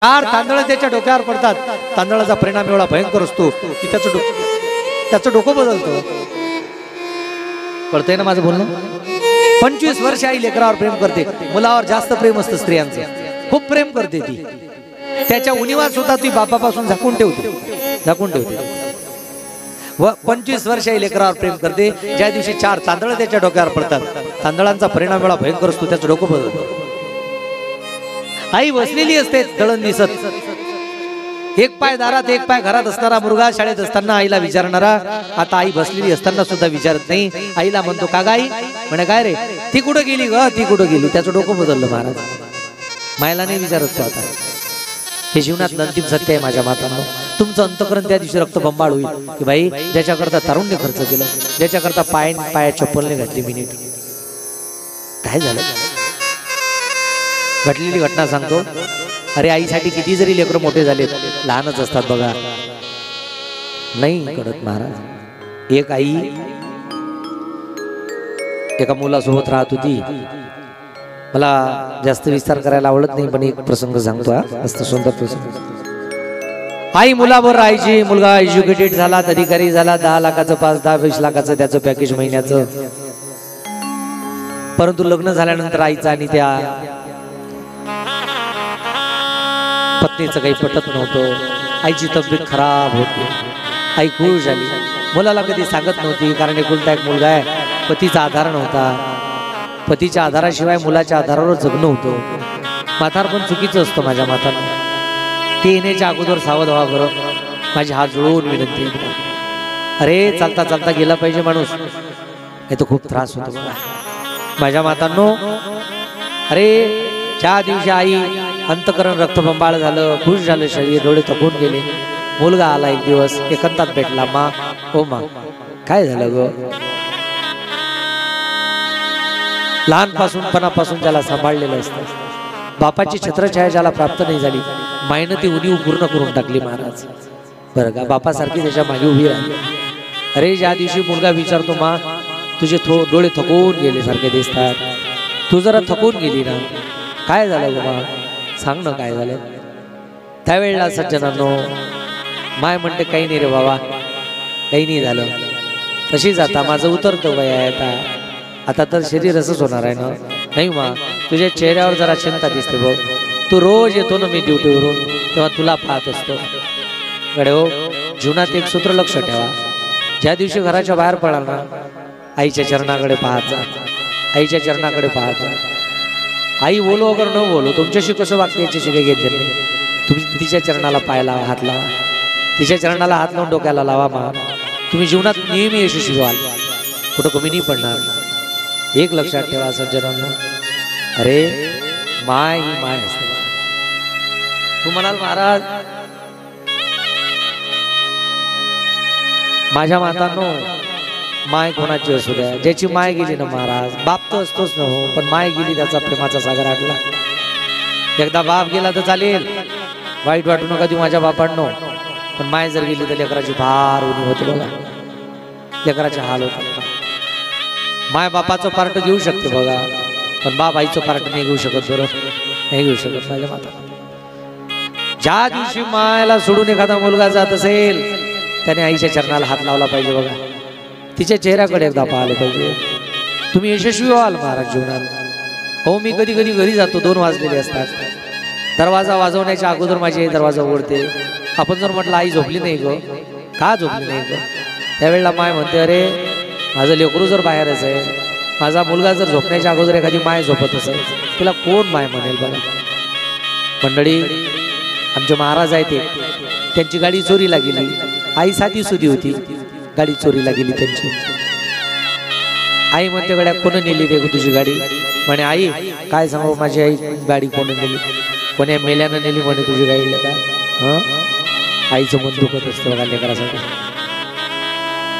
चार तांदळ त्याच्या डोक्यावर पडतात। तांदळाचा परिणाम एवढा भयंकर असतो की त्याचं डोकं बदलतं। कळतंय ना माझं बोलणं? 25 वर्ष आई लेकरावर प्रेम करते। मुलावर जास्त प्रेम असतं स्त्रियांचं, खूप प्रेम करते ती। त्याच्या उणीवा सुद्धा ती बापापासून झाकून ठेवते व 25 वर्ष आई लेकरावर प्रेम करते। ज्या दिवशी 4 तांदळ त्याच्या डोक्यावर पडतात, तांदळांचा परिणाम एवढा भयंकर असतो, त्याचं डोकं बदलतं। आई बसलेली असते दळण दिसत, एक पाय दारात एक पाय घरात असणारा मुलगा शाळेत असताना आईला विचारणारा आता आई बसलेली असताना सुद्धा विचारत नाही। आईला म्हणतो का गाई? म्हणे काय रे, ती कुठं गेली ग, ती कुठं गेली? त्याचं डोकं बदललं महाराज। मायला नाही विचारत तो आता। हे जीवनात अंतिम सत्य आहे माझ्या मातांनो। तुमचं अंतकरण त्या दिवशी रक्तबंबाळ होईल की बाई ज्याच्याकरता तारुण्य खर्च केलं, ज्याच्याकरता पाया चप्पलने घातली मिनिट, काय झालं? घडलेली घटना सांगतो। अरे आईसाठी किती जरी लेकरं मोठे झाले लहानच असतात बघा, नाही कळत महाराज। एक आई एका मुलासोबत राहत होती। मला जास्त विस्तार करायला आवडत नाही पण एक प्रसंग सांगतो, मस्त सुंदर प्रसंग। आई मुलावर राहायची, मुलगा एज्युकेटेड झाला, अधिकारी झाला, 10 लाखाचं 5-10-20 लाखाचं त्याचं पॅकेज महिन्याचं। परंतु लग्न झाल्यानंतर आईचं आणि त्या पत्नीचं काही पटत नव्हतं। आईची तब्येत खराब होती, आई खुश झाली। मुलाला कधी सांगत नव्हती कारण एकुलता एक मुलगा आहे, पतीचा आधार नव्हता। पतीच्या आधाराशिवाय मुलाच्या आधारावर जगणं होतं। म्हातारपण चुकीचं असतं माझ्या मातांना। ते येण्याच्या अगोदर सावध व्हा बरं, माझी हात जोडून विनंती। अरे चालता चालता गेला पाहिजे माणूस, हे तर खूप त्रास होतो बघा माझ्या मातांनो। अरे ज्या दिवशी आई अंतकरण रक्तबंबाळ झालं, खुश झालं शरीर, डोळे थकून गेले। मुलगा आला एक दिवस, एकांतात भेटला। मा ओ मा काय झालं ग? लहानपासून ज्याला सांभाळलेलं असतं, बापाची छत्रछाया ज्याला प्राप्त नाही झाली, मायनं ती उणीव पूर्ण करून टाकली महाराज बरं का। बापासारखी त्याच्या मागे उभी राहिली। अरे ज्या दिवशी मुलगा विचारतो मा तुझे डोळे थकून गेले सारखे दिसतात, तू जरा थकून गेली ना, काय झालं बाबा सांग ना काय झालं? त्यावेळेला सज्जनांनो माय म्हणते काही नाही रे बाबा, काही नाही झालं। तशीच आता माझं उतरतं वय आहे, आता तर शरीर असंच होणार आहे ना। नाही मा तुझ्या चेहऱ्यावर जरा चिंता दिसते बघ, तू रोज येतो ना मी ड्युटीवरून तेव्हा तुला पाहत असतो गडे हो। जीवनात एक सूत्र लक्ष ठेवा, ज्या दिवशी घराच्या बाहेर पडाल ना आईच्या चरणाकडे पाहत जा, आईच्या चरणाकडे पाहत जा। आई बोलो अगर न बोलो तुमच्याशी कसं वागते याच्याशी काही घेत नाही। तुम्ही तिच्या चरणाला पाय लावा, हात लावा, तिच्या चरणाला हात लावून डोक्याला लावा मा, तुम्ही जीवनात नेहमी यशस्वी व्हाल, कुठं कमी नाही पडणार। एक लक्षात ठेवा सज्जनांनो, अरे माय ही माय असते। तू म्हणाल महाराज माझ्या मातांनो माय कोणाची असू द्या, ज्याची माय गेली ना महाराज, बाप तर असतोच ना हो, पण माय गेली त्याचा प्रेमाचा सागर आटला। एकदा बाप गेला तर चालेल, वाईट वाटू नका ती माझ्या बापांनो, पण माय जर गेली तर लेकराची फार उणी होते बघा, लेकराचे हाल होतात। माय बापाचं पार्ट घेऊ शकते बघा, पण बाप आईचं पार्ट नाही घेऊ शकत बरं, नाही घेऊ शकत माझ्या माता। ज्या दिवशी मायला सोडून एखादा मुलगा जात असेल त्याने आईच्या चरणाला हात लावला पाहिजे बघा, तिच्या चेहऱ्याकडे एकदा पाहिलं पाहिजे, तुम्ही यशस्वी व्हाल महाराज जीवनात। हो मी कधी कधी घरी जातो, 2 वाजलेले असतात, दरवाजा वाजवण्याच्या अगोदर माझी आई दरवाजा उघडते। आपण जर म्हटलं आई झोपली नाही ग, का झोपली नाही ग, त्यावेळेला माय म्हणते अरे माझं लेकरू जर बाहेरच आहे, माझा मुलगा जर झोपण्याच्या अगोदर एखादी माय झोपत असेल तिला कोण माय म्हणेल बघा। मंडळी आमचे महाराज आहेत, त्यांची गाडी चोरीला गेली, आई साधी सुधी होती, गाडी चोरीला गेली त्यांची। आई म्हणते गड्या कोण नेली रे तुझी गाडी? म्हणे आई काय सांगू माझी आई गाडी कोण नेली, कोण्या मेल्यानं नेली म्हणे तुझी गाडी का? हं आईचं मन दुखत असतं बघा लेकरासाठी।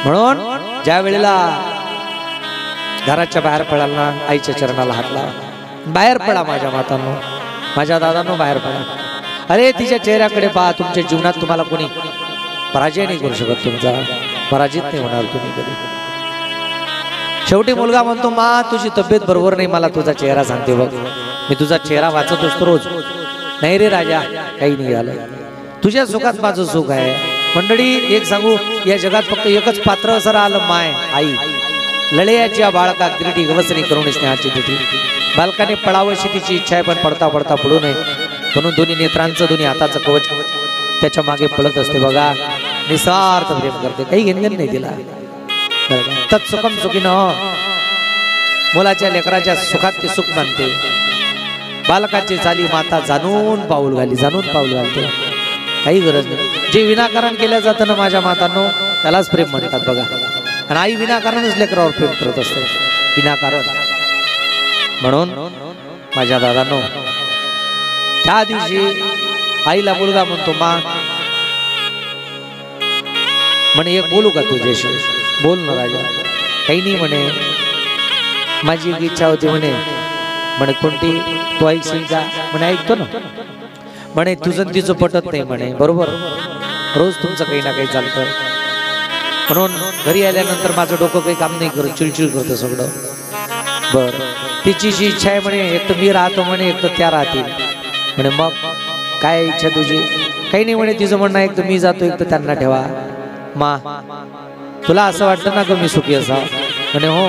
म्हणून ज्या वेळेला घराच्या बाहेर पडाल ना आईच्या चरणाला हात लावा, बाहेर पडा माझ्या मातांनो, माझ्या दादांनो बाहेर पडा। अरे तिच्या चेहऱ्याकडे पहा, तुमच्या जीवनात तुम्हाला कोणी पराजय नाही करू शकत, तुमचा पराजित नाही होणार तुम्ही कधी। शेवटी मुलगा म्हणतो मा तुझी तब्येत बरोबर नाही, मला तुझा चेहरा सांगते बघ, मी तुझा चेहरा वाचत असतो रोज, नाही रे राजा, काही नाही झालं, तुझ्या सुखात माझं सुख आहे. मंडळी एक सांगू, या जगात फक्त एकच पात्र असं राहिलं, माय आई. लढयाच्या बाळका किरीटी गवसणी करून स्नेहाची तिथी. बालकाने पळावशी तिची इच्छा आहे, पण पडता पडता पडू नये म्हणून दोन्ही नेत्रांचं दोन्ही हाताचं कवच त्याच्या मागे पळत असते. बघा, निस्वार्थ प्रेम करते, काही घेणगण नाही तिला. तत्सुखम सुखीनं, मुलाच्या लेकराच्या सुखात ती सुख मानते. बालकाची चाली माता जाणून पाऊल घाली, जाणून पाऊल घालते, काही गरज नाही. जे विनाकारण केलं जातं ना माझ्या मातांनो, त्यालाच प्रेम म्हणतात. बघा, आणि आई विनाकारणच लेकरावर प्रेम करत असते, विनाकारण. म्हणून माझ्या दादांनो, त्या दिवशी आईला मुलगा म्हणतो, मा म्हणे एक बोलू का तुझ्याशी? बोल ना राजा. काही नाही म्हणे, माझी एक इच्छा होती म्हणे. म्हणे कोणती? तू ऐकशील का? म्हणे ऐकतो ना. म्हणे तुझं तिचं पटत नाही म्हणे. बरोबर, रोज तुमचं काही ना काही चालतं, म्हणून घरी आल्यानंतर माझं डोकं काही काम नाही करत, चिडचिड करतं सगळं. बर, तिची जी इच्छा आहे म्हणे, एक तर मी राहतो म्हणे, एक तर त्या राहतील म्हणे. मग काय इच्छा तुझी? काही नाही म्हणे, तिचं म्हणणं एक तर मी जातो, एक तर त्यांना ठेवा. मा, तुला असं वाटतं ना ग मी सुखी असा? म्हणे हो.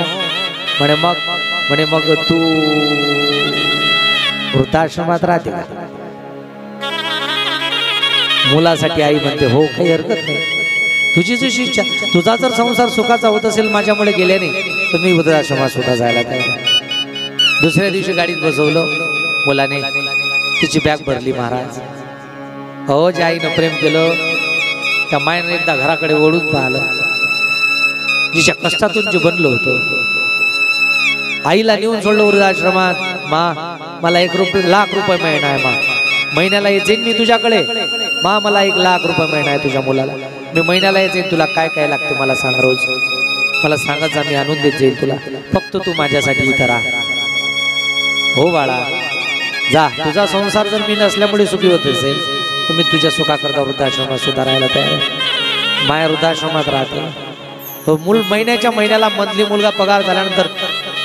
म्हणे मग? म्हणे मग तू वृद्धाश्रमात राहते का? मुलासाठी आई म्हणते हो, काही हरकत नाही, तुझी जशी इच्छा. तुझा जर संसार सुखाचा होत असेल माझ्यामुळे गेल्याने, तर मी वृद्धाश्रमात सुद्धा जायला तयार. दुसऱ्या दिवशी गाडीत बसवलं मुलाने, तिची बॅग भरली. महाराज, हो, ज्या आईनं प्रेम केलं त्या मायनं एकदा घराकडे ओढून पाहिलं, जिच्या कष्टातून जे बनलं होतं. आईला नेऊन सोडलं वृद्धाश्रमात. मा, मला ₹1 लाख महिना आहे. मा, महिन्याला येईन मी तुझ्याकडे. मा, मला ₹1 लाख महिना आहे तुझ्या मुलाला. मी महिन्याला येईन, तुला काय काय लागते मला सांग, रोज मला सांगत जा, मी आणून देत जाईल तुला, फक्त तू माझ्यासाठी इथं राहा. हो बाळा, जा. तुझा संसार जर मी नसल्यामुळे सुखी होत असेल, तर मी तुझ्या सुखाकरता वृद्धाश्रमात सुद्धा राहायला तयार आहे. माया वृद्धाश्रमात राहते. तो महिन्याला मंथली मुलगा पगार झाल्यानंतर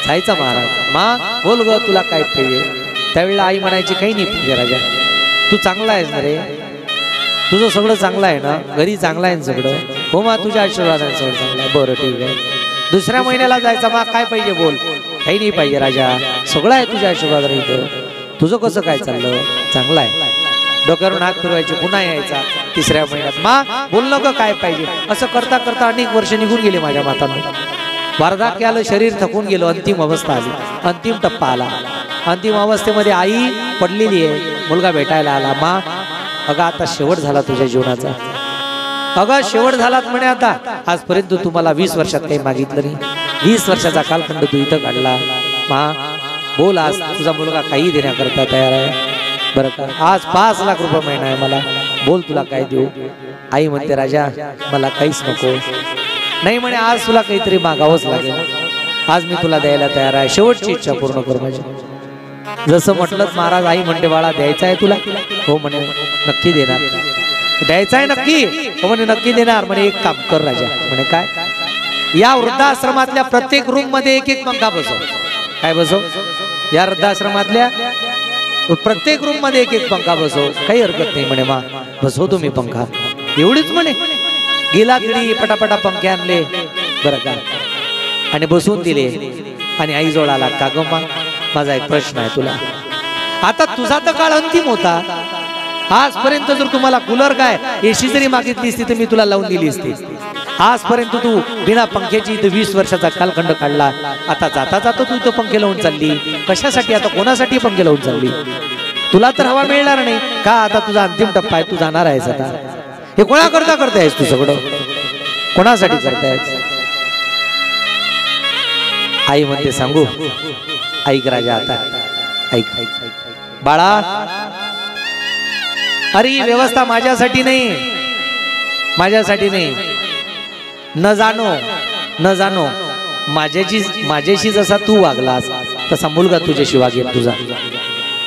जायचा. महाराज, मा बोल ग, तुला काय पाहिजे? त्यावेळेला आई म्हणायची, काही नाही पाहिजे राजा, तू चांगला आहेस ना रे, तुझं सगळं चांगलं आहे ना, घरी चांगलं आहे सगळं. हो मा, तुझ्या आशीर्वादाने सगळं चांगलं आहे. बरं ठीक आहे. दुसऱ्या महिन्याला जायचा. मा, काय पाहिजे बोल? काही नाही पाहिजे राजा, सगळं आहे तुझ्या आशीर्वादाने इथं. तुझं कसं काय चाललं? चांगलं आहे. डोक्यावरून हात फिरवायचे, पुन्हा यायचा तिसऱ्या महिन्यात. मा बोल नको काय पाहिजे? असं करता करता अनेक वर्ष निघून गेले माझ्या मातांना. वार्धक्य आलं, शरीर थकून गेलो, अंतिम अवस्था आली, अंतिम टप्पा आला. अंतिम अवस्थेमध्ये आई पडलेली आहे, मुलगा भेटायला आला. मा, अगं आता शेवट झाला तुझ्या जीवनाचा, अगं शेवट झालात म्हणे. आता आजपर्यंत तुम्हाला 20 वर्षात काही मागितलं नाही, 20 वर्षाचा कालखंड तू इथं काढला. मा बोल, आज तुझा मुलगा काही देण्याकरता तयार आहे बरं का. आज ₹5 लाख महिना आहे मला, बोल तुला काय देऊ? आई म्हणते, राजा मला काहीच नको. नाही म्हणे, आज तुला काहीतरी मागावंच लागेल, आज मी तुला द्यायला तयार आहे, शेवटची इच्छा पूर्ण कर माझी. जसं म्हटलंच महाराज. आई म्हणते, बाळा द्यायचं आहे तुला? हो म्हणे, नक्की देणार. द्यायचं आहे नक्की? हो म्हणे, नक्की देणार. म्हणे एक काम कर राजा. म्हणे काय? या वृद्धाश्रमातल्या प्रत्येक रूम मध्ये एक पंखा बसव. काय बसव? या वृद्धाश्रमातल्या प्रत्येक रूम मध्ये एक पंखा बसव. काही हरकत नाही म्हणे. मा बसवतो मी पंखा. एवढीच म्हणे. गेला घडी पटापटा पंखे आणले बरं का, आणि बसवून दिले. आणि आई जवळ आला. का ग मा, माझा एक प्रश्न आहे तुला. आता तुझा तर काळ अंतिम होता. आजपर्यंत जर तुम्हाला कूलर काय एसी जरी मागितली असती तर मी तुला लावून दिली असती. आजपर्यंत तू बिना पंख्याची इथं 20 वर्षाचा कालखंड काढला. आता जाता जाता तू इथं पंखे लावून चालली. कशासाठी? आता कोणासाठी पंखे लावून चालली? तुला तर हवा मिळणार नाही का? आता तुझा अंतिम टप्पा आहे, तू जाणार आहेस. आता हे कोणा करता करतायस तू सगळं? कोणासाठी करतायस? आई म्हणते, सांगू? ऐक राजा, आता ऐक बाळा. अरे ही व्यवस्था माझ्यासाठी नाही, माझ्यासाठी नाही. न जाणो माझ्याशी जसा तू वागलास तसा मुलगा तुझ्याशी वागेल तुझा.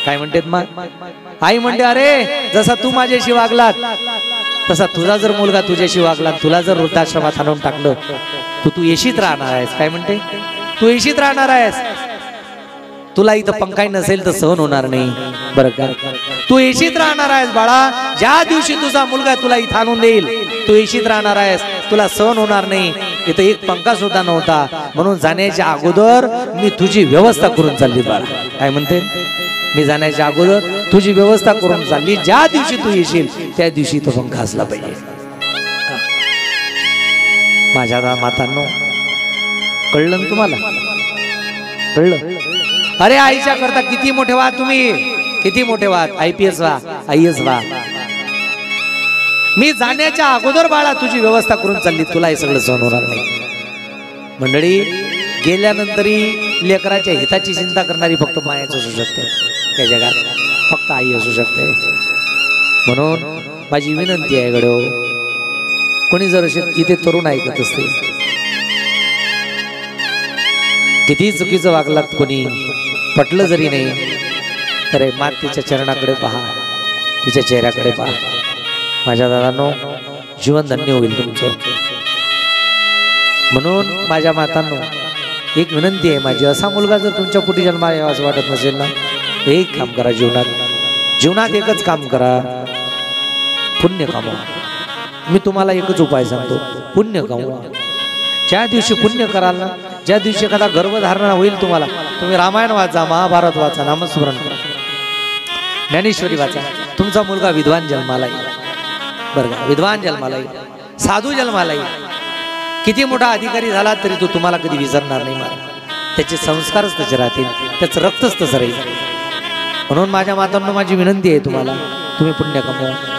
काय म्हणते मग? आई म्हणते, अरे जसा तू माझ्याशी वागलात तसा तुझा जर मुलगा तुझ्याशी वागला, तुला जर वृद्धाश्रमात आणून टाकलं तू येशीत राहणार आहेस. काय म्हणते? तू येशीत राहणार आहेस. तुला इथं पंखाही नसेल तर सहन होणार नाही बरं का. तू एशीत राहणार आहेस बाळा. ज्या दिवशी तुझा मुलगा तुला इथं आणून देईल तू एशीत राहणार आहेस. तुला सहन होणार नाही. इथं एक पंखा सुद्धा नव्हता म्हणून जाण्याच्या अगोदर मी तुझी व्यवस्था करून चालली बाळा. काय म्हणते मी जाण्याच्या अगोदर तुझी व्यवस्था करून चालली. ज्या दिवशी तू येशील त्या दिवशी तो पंखा असला पाहिजे. माझ्या मातांनो कळलं ना तुम्हाला. कळलं. अरे आईच्या करता किती मोठे व्हा तुम्ही. किती मोठे व्हा. IPS व्हा IAS व्हा. मी जाण्याच्या अगोदर बाळा तुझी व्यवस्था करून चालली. तुला हे सगळं सहन होणार नाही. मंडळी गेल्यानंतरही लेकराच्या हिताची चिंता करणारी फक्त मायाच असू शकते त्या जगात. फक्त आई असू शकते. म्हणून माझी विनंती आहे गड्यो कोणी जर इथे तरुण ऐकत असते किती चुकीचं वागलात कोणी पटलं जरी नाही तर मात तिच्या चरणाकडे पहा. तिच्या चेहऱ्याकडे पहा. माझ्या दादांनो जीवन धन्य होईल तुमचं. म्हणून माझ्या मातांनो एक विनंती आहे माझी. असा मुलगा जर तुमच्या पोटी जन्माला यावा असं वाटत नसेल ना एक काम करा जीवनात. जीवनात एकच काम करा. पुण्य कमवा. मी तुम्हाला एकच उपाय सांगतो. पुण्य कमवा. ज्या दिवशी पुण्य कराल ना ज्या दिवशी एखादा गर्भधारणा होईल तुम्हाला तुम्ही रामायण वाचा महाभारत वाचा नामस्मरण करा ज्ञानेश्वरी वाचा. तुमचा मुलगा विद्वान जन्माला येईल बरं का. विद्वान जन्माला येईल. साधू जन्माला येईल. किती मोठा अधिकारी झाला तरी तो तुम्हाला कधी विसरणार नाही. मला त्याचे संस्कारच तसे राहतील. त्याचं रक्तच तसं राहील. म्हणून माझ्या मातांनो माझी विनंती आहे तुम्हाला तुम्ही पुण्य कमवा.